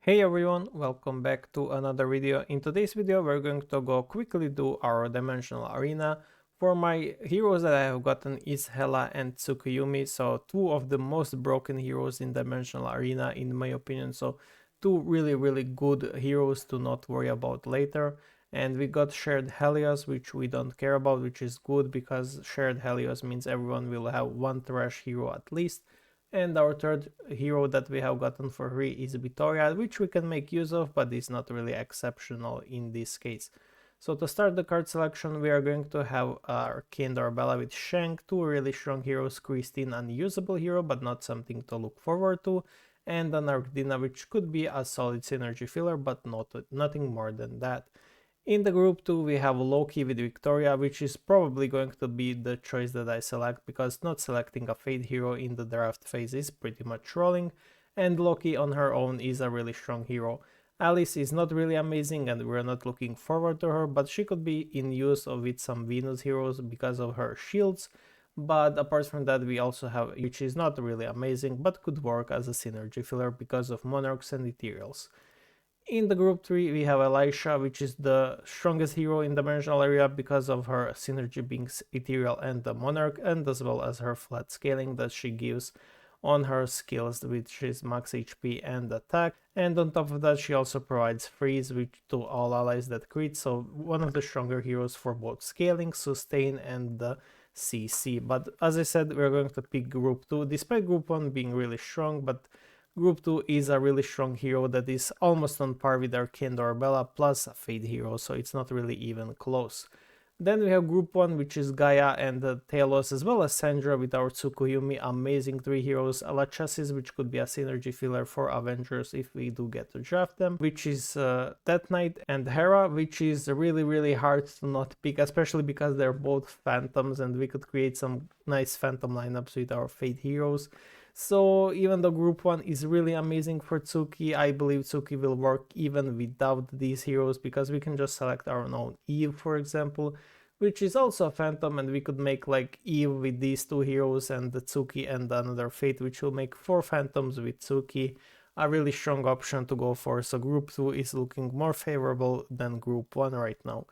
Hey everyone, welcome back to another video. In today's video we're going to go quickly do our dimensional arena. For my heroes that I have gotten is Hela and Tsukuyumi, so two of the most broken heroes in dimensional arena in my opinion, so two really good heroes to not worry about later. And we got shared Helios, which we don't care about, which is good because shared Helios means everyone will have one trash hero at least. And our third hero that we have gotten for free is Vittoria, which we can make use of, but is not really exceptional in this case. So to start the card selection, we are going to have our Bella with Shank, two really strong heroes, Christine, unusable hero, but not something to look forward to, and an Arkdina, which could be a solid synergy filler, but nothing more than that. In the group 2 we have Loki with Victoria, which is probably going to be the choice that I select because not selecting a Fate hero in the draft phase is pretty much trolling, and Loki on her own is a really strong hero. Alice is not really amazing and we're not looking forward to her, but she could be in use with some Venus heroes because of her shields. But apart from that we also have, which is not really amazing but could work as a synergy filler because of Monarchs and Ethereals. In the group 3 we have Elisha, which is the strongest hero in the dimensional area because of her synergy being ethereal and the monarch, and as well as her flat scaling that she gives on her skills, which is max HP and attack. And on top of that she also provides freeze which to all allies that crit, so one of the stronger heroes for both scaling, sustain and the CC. But as I said, we're going to pick group 2 despite group 1 being really strong, but Group 2 is a really strong hero that is almost on par with our Bella plus a Fate hero, so it's not really even close. Then we have Group 1, which is Gaia and Talos, as well as Sandra with our Tsukuyumi, amazing three heroes, Alachasis, which could be a synergy filler for Avengers if we do get to draft them, which is Death Knight, and Hera, which is really hard to not pick, especially because they're both Phantoms and we could create some nice Phantom lineups with our Fate heroes. So even though group 1 is really amazing for Tsuki, I believe Tsuki will work even without these heroes because we can just select our own Eve, for example, which is also a Phantom, and we could make like Eve with these two heroes and the Tsuki and another Fate, which will make 4 Phantoms with Tsuki, a really strong option to go for. So group 2 is looking more favorable than group 1 right now.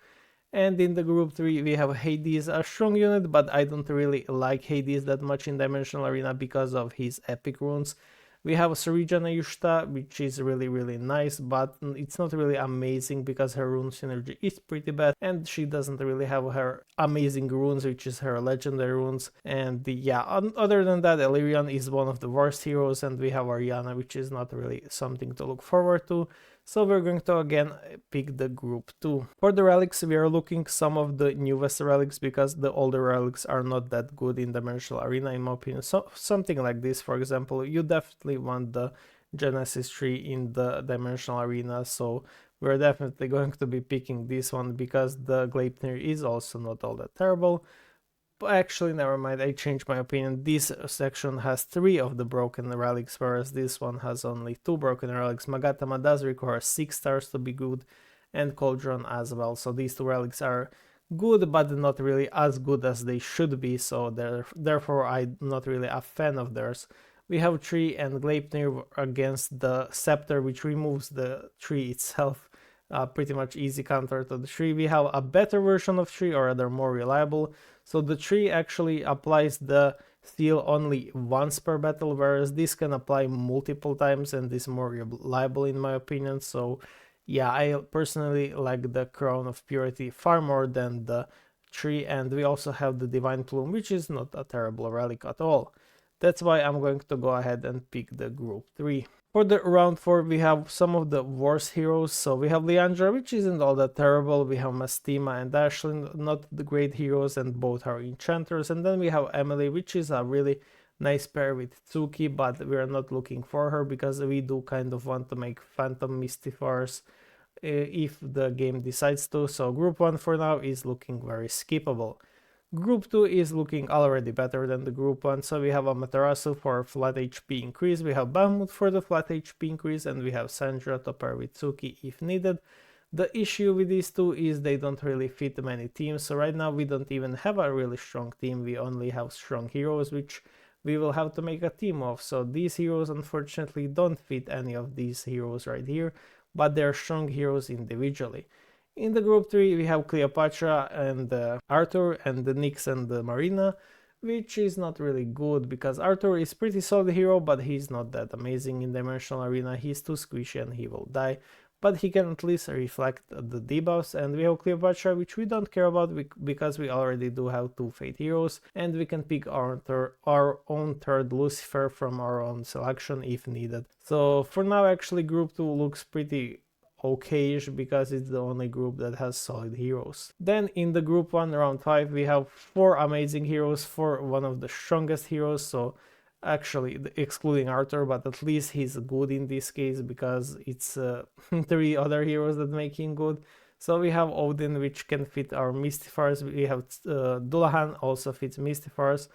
And in the group 3 we have Hades, a strong unit, but I don't really like Hades that much in Dimensional Arena because of his epic runes. We have Sarijana Yushta, which is really nice, but it's not really amazing because her rune synergy is pretty bad and she doesn't really have her amazing runes, which is her legendary runes. And yeah, other than that, Illyrian is one of the worst heroes, and we have Ariana, which is not really something to look forward to. So we're going to again pick the group 2. For the relics, we are looking some of the newest relics because the older relics are not that good in Dimensional Arena in my opinion. So something like this, for example, you definitely want the Genesis tree in the Dimensional Arena, so we're definitely going to be picking this one because the Gleipnir is also not all that terrible. But actually, never mind, I changed my opinion. This section has 3 of the broken relics, whereas this one has only 2 broken relics. Magatama does require 6 stars to be good, and Cauldron as well. So these 2 relics are good, but not really as good as they should be, so therefore I'm not really a fan of theirs. We have Tree and Gleipnir against the Scepter, which removes the tree itself. Pretty much easy counter to the tree. We have a better version of tree, or rather more reliable. So the tree actually applies the seal only once per battle, whereas this can apply multiple times and is more reliable in my opinion. So yeah, I personally like the Crown of Purity far more than the tree. And we also have the Divine Plume, which is not a terrible relic at all. That's why I'm going to go ahead and pick the group 3. For the round 4 we have some of the worst heroes. So we have Leandra, which isn't all that terrible. We have Mastima and Ashlyn, not the great heroes, and both are enchanters. And then we have Emily, which is a really nice pair with Tsuki, but we are not looking for her because we do kind of want to make Phantom Mystifiers if the game decides to. So group 1 for now is looking very skippable. Group 2 is looking already better than the group 1, so we have Amaterasu for flat HP increase, we have Bahamut for the flat HP increase, and we have Sandra to pair with Tsuki if needed. The issue with these two is they don't really fit many teams, so right now we don't even have a really strong team, we only have strong heroes, which we will have to make a team of. So these heroes unfortunately don't fit any of these heroes right here, but they're strong heroes individually. In the group 3 we have Cleopatra and Arthur and the Nyx and the Marina, which is not really good because Arthur is pretty solid hero, but he's not that amazing in Dimensional Arena. He's too squishy and he will die, but he can at least reflect the debuffs. And we have Cleopatra, which we don't care about because we already do have 2 Fate heroes, and we can pick our own third Lucifer from our own selection if needed. So for now actually group 2 looks pretty okayish because it's the only group that has solid heroes. Then in the group 1 round 5 we have 4 amazing heroes for one of the strongest heroes, so actually excluding Arthur, but at least he's good in this case because it's 3 other heroes that make him good. So we have Odin, which can fit our Mystifiers, we have Dullahan, also fits Mystifiers,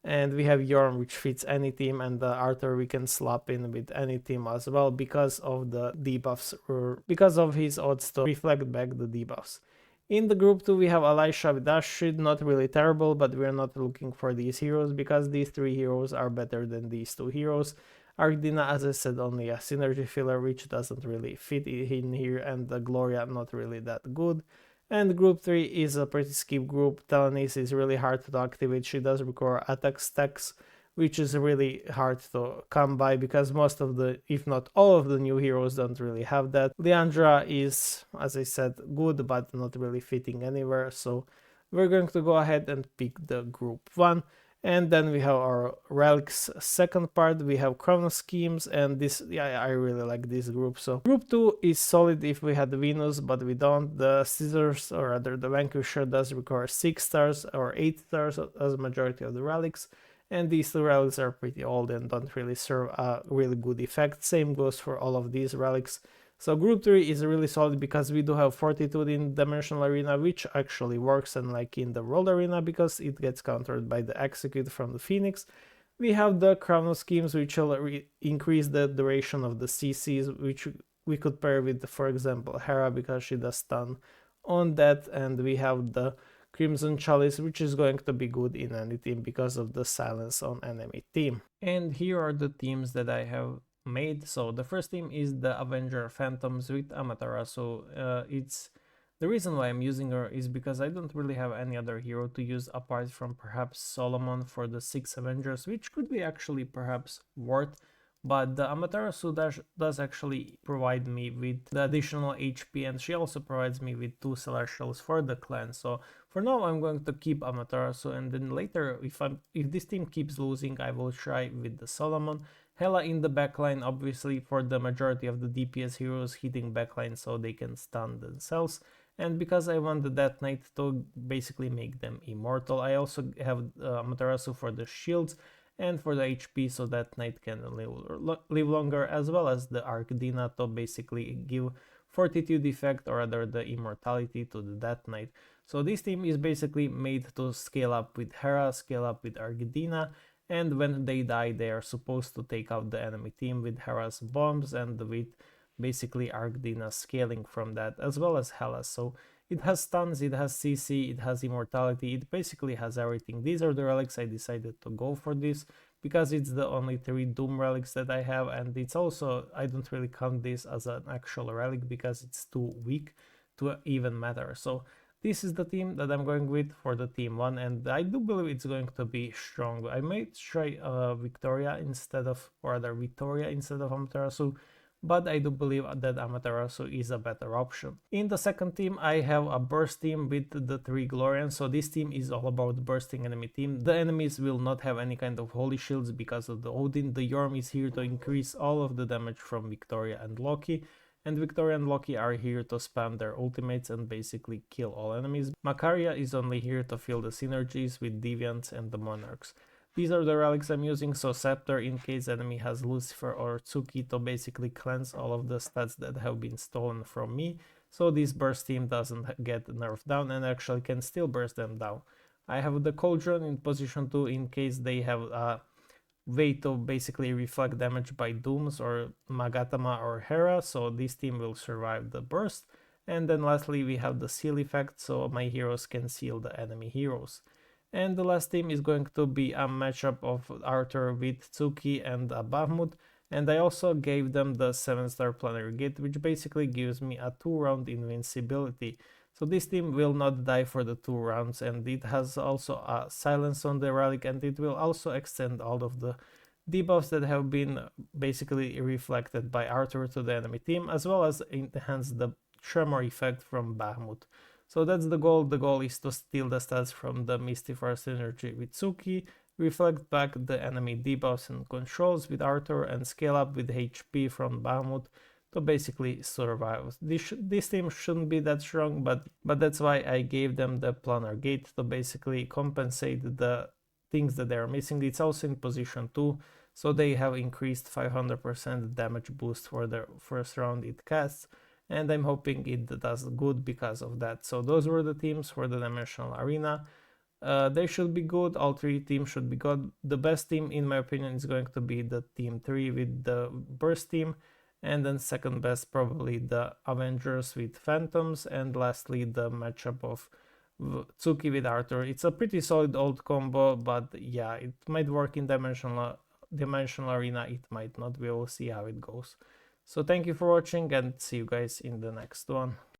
and we have Yorm, which fits any team, and Arthur we can slap in with any team as well because of the debuffs, or because of his odds to reflect back the debuffs. In the group 2 we have Elisha with Dash Shield, not really terrible, but we're not looking for these heroes because these 3 heroes are better than these 2 heroes. Arcdina, as I said, only a synergy filler, which doesn't really fit in here, and the Gloria not really that good. And group 3 is a pretty skip group. Telenis is really hard to activate, she does require attack stacks, which is really hard to come by because most of the, if not all of the new heroes don't really have that. Leandra is, as I said, good but not really fitting anywhere, so we're going to go ahead and pick the group 1. And then we have our relics second part, we have chrono schemes, and this, yeah, I really like this group. So group 2 is solid if we had Venus, but we don't. The scissors, or rather the vanquisher, does require 6 stars or 8 stars as majority of the relics, and these 2 relics are pretty old and don't really serve a really good effect. Same goes for all of these relics. So group 3 is really solid because we do have Fortitude in Dimensional Arena, which actually works, unlike in the World Arena, because it gets countered by the Execute from the Phoenix. We have the Chrono Schemes, which will increase the duration of the CCs, which we could pair with, for example, Hera, because she does stun on that. And we have the Crimson Chalice, which is going to be good in any team because of the silence on enemy team. And here are the teams that I have made. So the first team is the Avenger Phantoms with Amaterasu. It's the reason why I'm using her is because I don't really have any other hero to use apart from perhaps Solomon for the 6 Avengers, which could be actually perhaps worth, but the Amaterasu does actually provide me with the additional HP, and she also provides me with 2 Celestials for the clan. So for now I'm going to keep Amaterasu, and then later if this team keeps losing I will try with the Solomon. Hela in the backline, obviously for the majority of the DPS heroes hitting backline so they can stun themselves, and because I want the Death Knight to basically make them immortal. I also have Amaterasu for the shields and for the HP so that Knight can live longer, as well as the Arcdina to basically give Fortitude effect, or rather the immortality, to the Death Knight. So this team is basically made to scale up with Hera, scale up with Arcdina, and when they die they are supposed to take out the enemy team with Hera's bombs and with basically Arcdina scaling from that, as well as Hela. So it has stuns, it has CC, it has immortality, it basically has everything. These are the relics I decided to go for this because it's the only 3 Doom relics that I have, and it's also, I don't really count this as an actual relic because it's too weak to even matter. So this is the team that I'm going with for the team 1, and I do believe it's going to be strong. I might try Victoria instead of, or rather Victoria instead of Amaterasu, but I do believe that Amaterasu is a better option. In the second team I have a burst team with the 3 Glorians, so this team is all about bursting enemy team. The enemies will not have any kind of holy shields because of the Odin. The Yorm is here to increase all of the damage from Victoria and Loki, and Victoria and Loki are here to spam their ultimates and basically kill all enemies. Macaria is only here to fill the synergies with Deviants and the Monarchs. These are the relics I'm using, so Scepter in case enemy has Lucifer or Tsuki to basically cleanse all of the stats that have been stolen from me, so this burst team doesn't get nerfed down and actually can still burst them down. I have the Cauldron in position 2 in case they have a way to basically reflect damage by Dooms or Magatama or Hera, so this team will survive the burst. And then lastly we have the seal effect, so my heroes can seal the enemy heroes. And the last team is going to be a matchup of Arthur with Tsuki and Bahamut. And I also gave them the 7-star planetary gate, which basically gives me a 2-round invincibility. So this team will not die for the 2 rounds, and it has also a silence on the relic, and it will also extend all of the debuffs that have been basically reflected by Arthur to the enemy team, as well as enhance the tremor effect from Bahamut. So that's the goal. The goal is to steal the stats from the Mystifier synergy with Tsuki, reflect back the enemy debuffs and controls with Arthur, and scale up with HP from Bahamut to basically survive. This team shouldn't be that strong, but that's why I gave them the planar gate to basically compensate the things that they are missing. It's also in position 2, so they have increased 500% damage boost for the first round it casts, and I'm hoping it does good because of that. So those were the teams for the Dimensional Arena. They should be good. All 3 teams should be good. The best team, in my opinion, is going to be the team 3 with the Burst team, and then second best probably the Avengers with Phantoms, and lastly the matchup of Tsuki with Arthur. It's a pretty solid old combo, but yeah, it might work in Dimensional Arena, it might not. We will see how it goes. So thank you for watching, and see you guys in the next one.